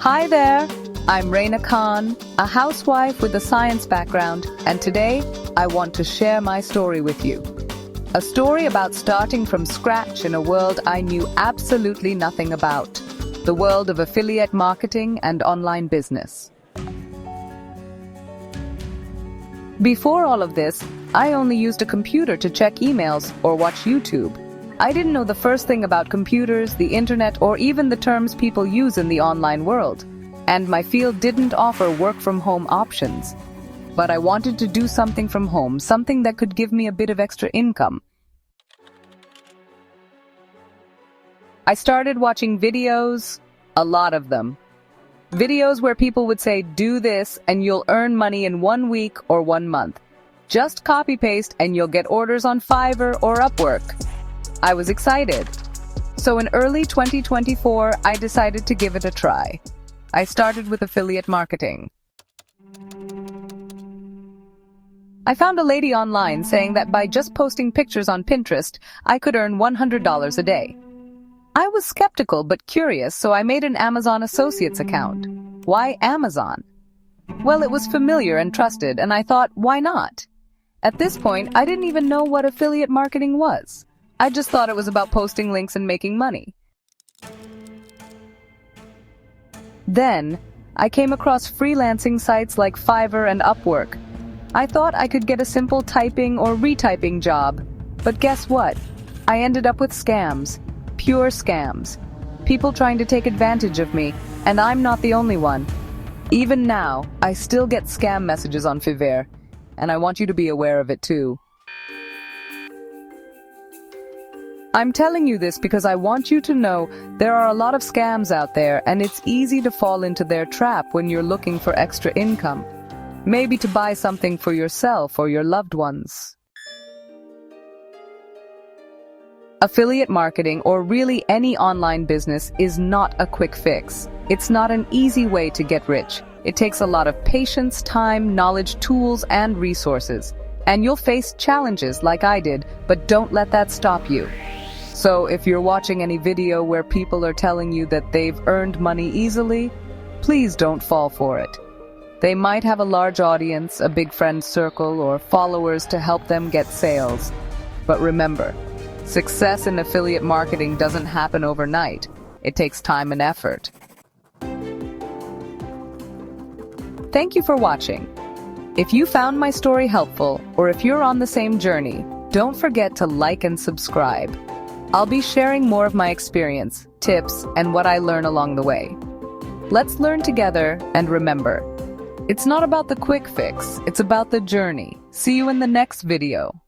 Hi there, I'm Raina Khan, a housewife with a science background, and today I want to share my story with you. A story about starting from scratch in a world I knew absolutely nothing about, the world of affiliate marketing and online business. Before all of this, I only used a computer to check emails or watch YouTube. I didn't know the first thing about computers, the internet, or even the terms people use in the online world. And my field didn't offer work-from-home options. But I wanted to do something from home, something that could give me a bit of extra income. I started watching videos, a lot of them. Videos where people would say, do this and you'll earn money in 1 week or 1 month. Just copy-paste and you'll get orders on Fiverr or Upwork. I was excited. So in early 2024, I decided to give it a try. I started with affiliate marketing. I found a lady online saying that by just posting pictures on Pinterest, I could earn $100 a day. I was skeptical but curious, so I made an Amazon Associates account. Why Amazon? Well, it was familiar and trusted, and I thought, why not? At this point, I didn't even know what affiliate marketing was. I just thought it was about posting links and making money. Then, I came across freelancing sites like Fiverr and Upwork. I thought I could get a simple typing or retyping job. But guess what? I ended up with scams. Pure scams. People trying to take advantage of me, and I'm not the only one. Even now, I still get scam messages on Fiverr, and I want you to be aware of it too. I'm telling you this because I want you to know there are a lot of scams out there, and it's easy to fall into their trap when you're looking for extra income. Maybe to buy something for yourself or your loved ones. Affiliate marketing, or really any online business, is not a quick fix. It's not an easy way to get rich. It takes a lot of patience, time, knowledge, tools, and resources. And you'll face challenges like I did, but don't let that stop you. So if you're watching any video where people are telling you that they've earned money easily, please don't fall for it. They might have a large audience, a big friend circle, or followers to help them get sales. But remember, success in affiliate marketing doesn't happen overnight. It takes time and effort. Thank you for watching. If you found my story helpful, or if you're on the same journey, don't forget to like and subscribe. I'll be sharing more of my experience, tips, and what I learn along the way. Let's learn together, and remember, it's not about the quick fix, it's about the journey. See you in the next video.